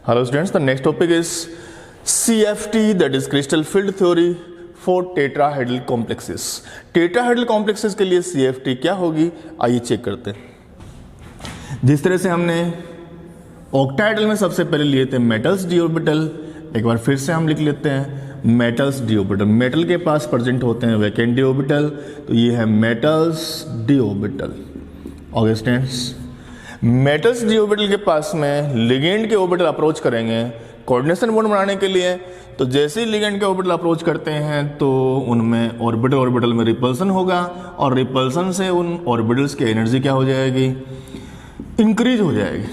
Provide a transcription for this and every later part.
Hello students, the next topic is CFT, that is crystal field theory for tetrahedral complexes. Tetrahedral complexes के लिए CFT क्या होगी, आइए check करते हैं। जिस तरह से हमने ऑक्टाहेड्रल में सबसे पहले लिए थे मेटल्स डी ऑर्बिटल, एक बार फिर से हम लिख लेते हैं मेटल्स डी ऑर्बिटल। मेटल के पास प्रेजेंट होते हैं वैकेंट डी ऑर्बिटल, तो ये है metals D orbital. Okay students, metals D orbital के पास में लिगेंड के ऑर्बिटल अप्रोच करेंगे कोऑर्डिनेशन बॉन्ड बनाने के लिए। तो जैसे ही लिगेंड के ऑर्बिटल अप्रोच करते हैं तो उनमें ऑर्बिटल में रिपल्सन होगा और रिपल्सन से उन ऑर्बिटल्स की एनर्जी क्या हो जाएगी, इंक्रीज हो जाएगी।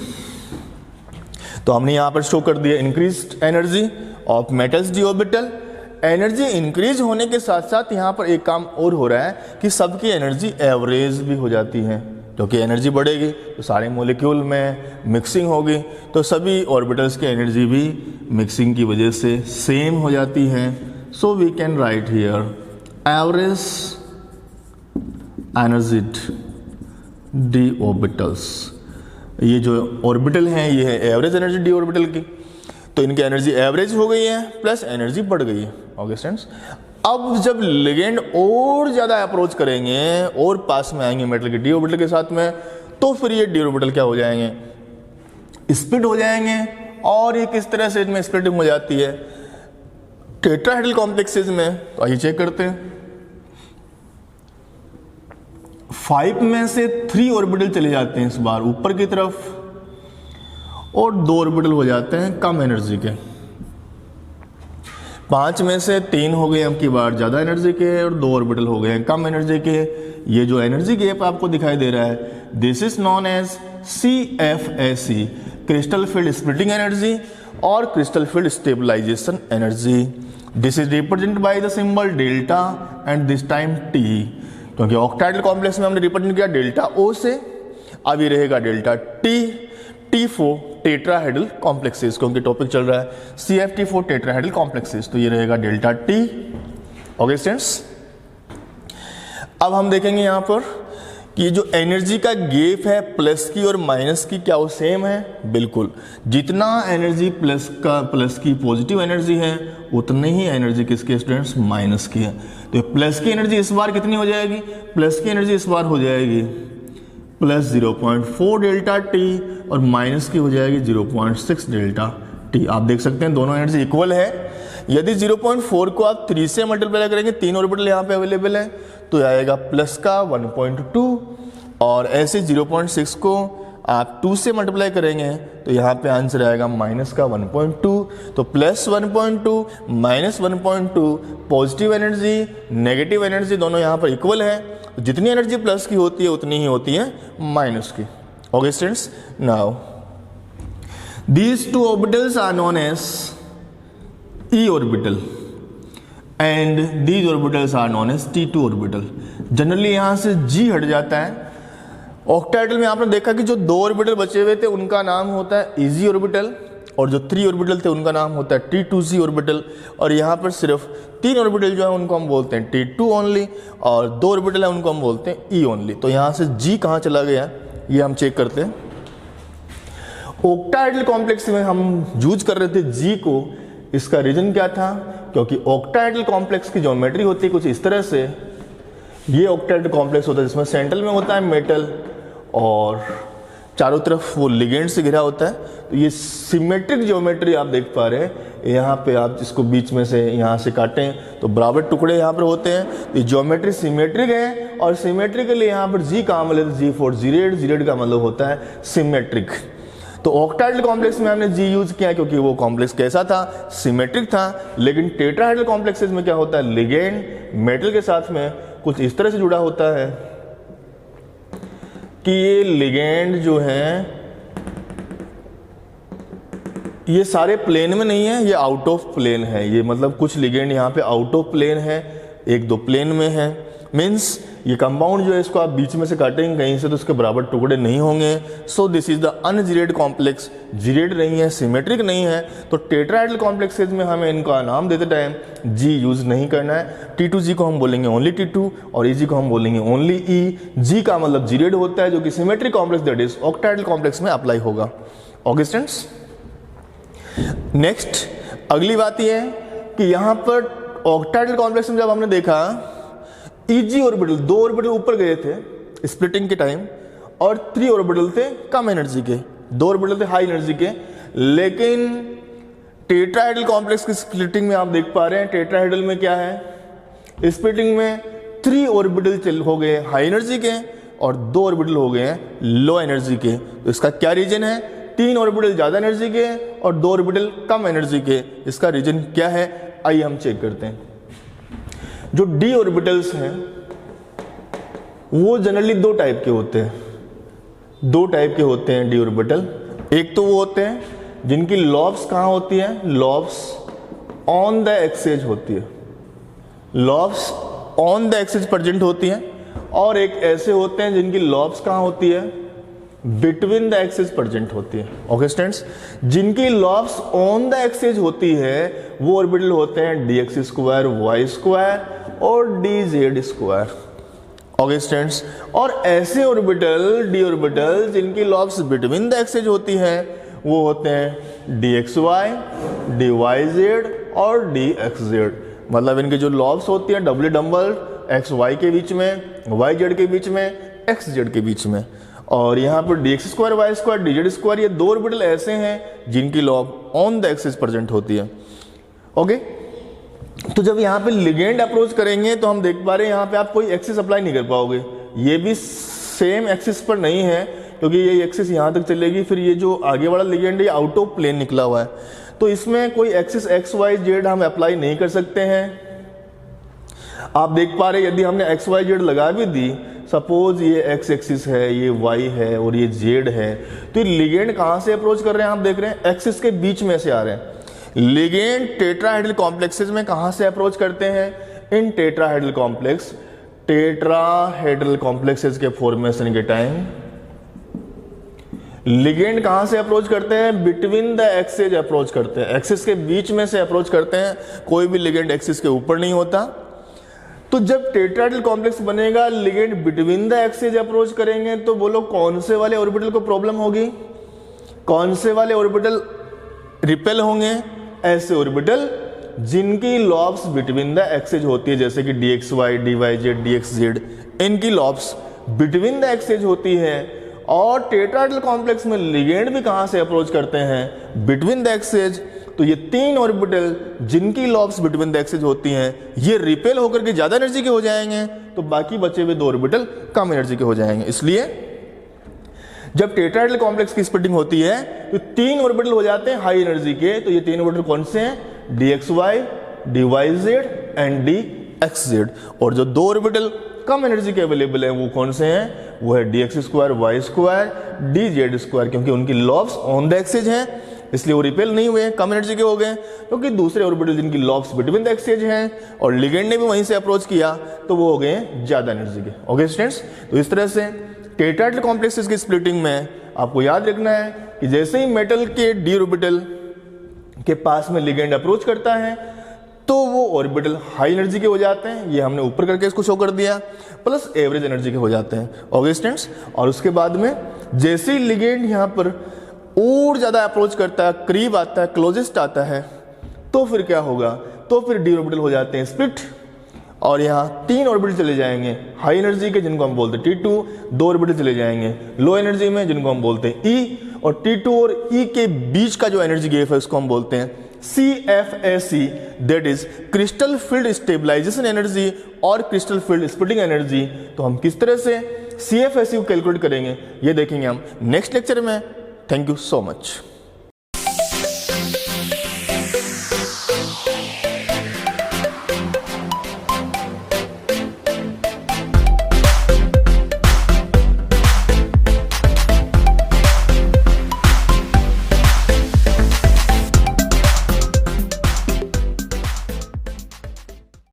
तो हमने यहाँ पर शो कर दिया increased energy of metals D orbital. Energy increase होने के साथ साथ यहाँ पर एक काम और हो रहा है कि सबकी एनर्जी एवरेज भी हो जाती है, क्योंकि एनर्जी बढ़ेगी तो सारे मॉलिक्यूल में मिक्सिंग होगी, तो सभी ऑर्बिटल्स की एनर्जी भी मिक्सिंग की वजह से सेम हो जाती है। So we can write here average energy d orbitals. ये जो ऑर्बिटल हैं ये है एवरेज एनर्जी डी ऑर्बिटल की, तो इनकी एनर्जी एवरेज हो गई है प्लस एनर्जी बढ़ गई है। ओके स्टूडेंट्स, अब जब लिगेंड और ज़्यादा अप्रोच करेंगे और पास में आएंगे मेटल के डी ऑर्बिटल के साथ में, तो फिर ये डी ऑर्बिटल क्या हो जाएंगे, स्प्लिट हो जाएंगे। और ये किस तरह से इसमें स्प्लिटिंग हो जाती है टेट्राहेड्रल कॉम्प्लेक्सेस में, तो आइए चेक करते हैं। 5 में से 3 ऑर्बिटल चले जाते हैं इस बार ऊपर की तरफ, और 2 ऑर्बिटल हो जाते हैं कम एनर्जी के। 5 में से 3 हो गए अब की बार ज़्यादा एनर्जी के, और 2 ऑर्बिटल हो गए हैं कम एनर्जी के। ये जो एनर्जी गैप आपको दिखाई दे रहा है, this is known as CFSE, crystal field splitting energy और crystal field stabilization energy. This is represented by the symbol delta and this time T, क्योंकि ऑक्टाहेड्रल कॉम्प्लेक्स में हमने रिप्रेजेंट किया डेल्टा O से, अब ये रहेगा delta T for tetrahedral complexes, क्योंकि टॉपिक चल रहा है CFT फॉर टेट्राहेड्रल कॉम्प्लेक्सेस, तो ये रहेगा डेल्टा T। ओके स्टूडेंट्स, अब हम देखेंगे यहाँ पर कि जो एनर्जी का गैप है प्लस की और माइनस की, क्या वो सेम है? बिल्कुल, जितना एनर्जी प्लस की पॉजिटिव एनर्जी है उतनी ही एनर्जी किसके स्टूडेंट्स, माइनस की है। तो प्लस की एनर्जी इस बार कितनी हो जाएगी, प्लस की एनर्जी इस बार हो जाएगी प्लस 0.4 डेल्टा T और माइनस की हो जाएगी 0.6 डेल्टा T। आप देख सकते हैं दोनों एनर्जी इक्वल है। यदि 0.4 को आप 3 से मल्टीप्लाई करेंगे, 3 ऑर्बिटल यहाँ पे अवेलेबल है, तो आएगा प्लस का 1.2, और ऐसे 0.6 को आप 2 से मल्टीप्लाई करेंगे तो यहाँ पे आंसर आएगा माइनस का 1.2। तो plus 1.2 minus 1.2, positive energy negative energy दोनों यहाँ पर इक्वल है। जितनी एनर्जी प्लस की होती है उतनी ही होती है माइनस की। Okay students, now these 2 orbitals are known as E orbital and these orbitals are known as T2 orbital। Generally यहाँ से G हट जाता है। ऑक्टाहेड्रल में आपने देखा कि जो 2 ऑर्बिटल बचे हुए थे उनका नाम होता है EG ऑर्बिटल, और जो 3 ऑर्बिटल थे उनका नाम होता है T2G ऑर्बिटल, और यहाँ पर सिर्फ 3 ऑर्बिटल जो है उनको हम बोलते हैं T2 ओनली, और 2 ऑर्बिटल है उनको हम बोलते हैं E ओनली। तो यहाँ से G कहाँ चला गया ये हम चेक करते हैं। ऑक्टाहेड्रल कॉम्प्लेक्स में हम यूज कर रहे थे G को, इसका रीजन क्या था, क्योंकि ऑक्टाहेड्रल कॉम्प्लेक्स की ज्योमेट्री होती है कुछ इस तरह से। ये ऑक्टाहेड्रल कॉम्प्लेक्स होता है जिसमें सेंट्रल में होता है मेटल और चारों तरफ वो लिगेंड से घिरा होता है। तो ये सिमेट्रिक ज्योमेट्री आप देख पा रहे हैं। यहाँ पे आप इसको बीच में से यहाँ से काटें तो बराबर टुकड़े यहाँ पर होते हैं। तो ये ज्योमेट्री सिमेट्रिक है, और सिमेट्रिकली यहाँ पर G काम ले तो G फॉर जीरेड, जीरेड का मतलब होता है सिमेट्रिक। तो ऑक्टाहेड्रल कॉम्प्लेक्स में हमने G यूज किया क्योंकि वो कॉम्प्लेक्स कैसा था, सिमेट्रिक था। लेकिन टेट्राहेड्रल कॉम्प्लेक्सेस में क्या होता है, लिगेंड मेटल के साथ में कुछ इस तरह से जुड़ा होता है कि ये लिगेंड जो है ये सारे प्लेन में नहीं है, ये आउट ऑफ प्लेन है। ये मतलब कुछ लिगेंड यहाँ पे आउट ऑफ प्लेन है, 1-2 प्लेन में है। मीन्स ये कंपाउंड जो है इसको आप बीच में से काटेंगे कहीं से तो उसके बराबर टुकड़े नहीं होंगे। So this is the ungeared complex, geared नहीं है, सिमेट्रिक नहीं है। तो टेट्राहेड्रल कॉम्प्लेक्सेस में हमें इनका नाम देते टाइम G यूज नहीं करना है। T2G को हम बोलेंगे ओनली T2 और EG को हम बोलेंगे ओनली E। G का मतलब जीरेड होता है जो कि symmetric complex that is octahedral complex में अप्लाई होगा। ओके स्टूडेंट्स, नेक्स्ट अगली बात यह है कि यहाँ पर ऑक्टाहेड्रल कॉम्प्लेक्स में जब हमने देखा ईजी ऑर्बिटल, 2 ऑर्बिटल ऊपर गए थे स्प्लिटिंग के टाइम और 3 ऑर्बिटल थे कम एनर्जी के, 2 ऑर्बिटल थे हाई एनर्जी के। लेकिन टेट्राहेड्रल कॉम्प्लेक्स की स्प्लिटिंग में आप देख पा रहे हैं टेट्राहेड्रल में क्या है, स्प्लिटिंग में 3 ऑर्बिटल हो गए हाई एनर्जी के और 2 ऑर्बिटल हो गए हैं लो एनर्जी के। तो इसका क्या रीजन है, 3 ऑर्बिटल ज्यादा एनर्जी के और 2 ऑर्बिटल कम एनर्जी के। इसका रीजन क्या है आइए हम चेक करते हैं। जो डी ऑर्बिटल्स हैं वो जनरली 2 टाइप के होते हैं, 2 टाइप के होते हैं डी ऑर्बिटल। एक तो वो होते हैं जिनकी लॉब्स कहाँ होती है, लॉब्स ऑन द एक्सेज होती है, lobes on the axes present होती हैं। और एक ऐसे होते हैं जिनकी लॉब्स कहाँ होती है, बिटवीन द एक्सेज प्रेजेंट होती है। ओके स्टूडेंट्स, जिनकी लॉब्स ऑन द एक्सेज होती है वो ऑर्बिटल होते हैं D x square Y square और D Z square. Okay students, और ऐसे ऑर्बिटल डी ऑर्बिटल जिनकी लॉब्स बिटवीन द एक्सेज होती है वो होते हैं D x Y, D Y Z और डी एक्स जेड। मतलब इनकी जो लॉब्स होती हैं डबल डम्बल एक्स वाई के बीच में, वाई जेड के बीच में, एक्स जेड के बीच में। और यहाँ पर d x square Y square d Z square, ये 2 ऑर्बिटल ऐसे हैं जिनकी lobe on the axis present होती है। ओके, तो जब यहाँ पे लिगेंड अप्रोच करेंगे तो हम देख पा रहे हैं यहाँ पे आप कोई एक्सिस अप्लाई नहीं कर पाओगे, ये भी सेम एक्सिस पर नहीं है क्योंकि ये एक्सिस यहाँ तक चलेगी, फिर ये जो आगे वाला लिगेंड है आउट ऑफ प्लेन निकला हुआ है, तो इसमें कोई एक्सिस एक्स वाई जेड हम अप्लाई नहीं कर सकते हैं। आप देख पा रहे यदि हमने एक्स वाई जेड लगा भी दी, सपोज ये एक्स एक्सिस है, ये वाई है और ये जेड है, तो ये लिगेंड कहाँ से अप्रोच कर रहे हैं, आप देख रहे हैं एक्सिस के बीच में से आ रहे हैं। लिगेंड टेट्राहेड्रल कॉम्प्लेक्सेस में कहाँ से अप्रोच करते हैं, इन टेट्राहेड्रल कॉम्प्लेक्स, टेट्राहेड्रल कॉम्प्लेक्सेस के फॉर्मेशन के टाइम लिगेंड कहां से अप्रोच करते हैं, बिटवीन द एक्सेज अप्रोच करते हैं, एक्सिस के बीच में से अप्रोच करते हैं, कोई भी लिगेंड एक्सिस के ऊपर नहीं होता। तो जब टेट्राहेड्रल कॉम्प्लेक्स बनेगा ligand between the axes approach करेंगे तो बोलो कौन से वाले ऑर्बिटल को प्रॉब्लम होगी, कौन से वाले ऑर्बिटल रिपेल होंगे, ऐसे ऑर्बिटल जिनकी लॉब्स बिटवीन द एक्सेज होती है, जैसे कि d x Y, D Y z, d x z, इनकी लॉब्स बिटवीन द एक्सेज होती है। और टेट्राहेड्रल कॉम्प्लेक्स में लिगेंड भी कहां से अप्रोच करते हैं, बिटवीन द एक्सेज। तो ये 3 ऑर्बिटल जिनकी लॉब्स बिटवीन द एक्सेज होती हैं ये रिपेल होकर के ज्यादा एनर्जी के हो जाएंगे, तो बाकी बचे हुए 2 ऑर्बिटल कम एनर्जी के हो जाएंगे। इसलिए जब टेट्राहेड्रल कॉम्प्लेक्स की स्प्लिटिंग होती है तो 3 ऑर्बिटल हो जाते हैं हाई एनर्जी के। तो ये 3 ऑर्बिटल कौन से हैं, D x Y, D Y z and d x z. और जो 2 ऑर्बिटल कम एनर्जी के अवेलेबल हैं वो कौन से हैं, वो है d x square Y square, d Z square, क्योंकि उनकी लॉब्स ऑन द एक्सेज हैं इसलिए वो रिपेल नहीं हुए, कम एनर्जी के हो गए। क्योंकि दूसरे ऑर्बिटल जिनकी लॉब्स बिटवीन द एक्सेज हैं और लिगेंड ने भी वहीं से अप्रोच किया तो वो हो गए ज्यादा एनर्जी के। ओके स्टूडेंट्स, तो इस तरह से टेट्राहेड्रल कॉम्प्लेक्सेस की स्प्लिटिंग में आपको याद रखना है कि जैसे ही मेटल के डी ऑर्बिटल के पास में लिगेंड अप्रोच करता है तो वो ऑर्बिटल हाई एनर्जी के हो जाते हैं, ये हमने ऊपर करके इसको शो कर दिया, प्लस एवरेज एनर्जी के हो जाते हैं। ओके स्टूडेंट्स, और उसके बाद में जैसे ही लिगेंड यहाँ पर और ज्यादा अप्रोच करता है, करीब आता है, क्लोजेस्ट आता है, तो फिर क्या होगा, तो फिर डी ऑर्बिटल हो जाते हैं स्प्लिट और यहाँ 3 ऑर्बिटल चले जाएंगे हाई एनर्जी के जिनको हम बोलते हैं T2, 2 ऑर्बिटल चले जाएंगे लो एनर्जी में जिनको हम बोलते हैं E, और T2 और E के बीच का जो एनर्जी गैप है उसको हम बोलते हैं CFSE, that is crystal field stabilization energy और क्रिस्टल फील्ड स्प्लिटिंग एनर्जी। तो हम किस तरह से CFSE को कैलकुलेट करेंगे ये देखेंगे हम नेक्स्ट लेक्चर में। Thank you so much.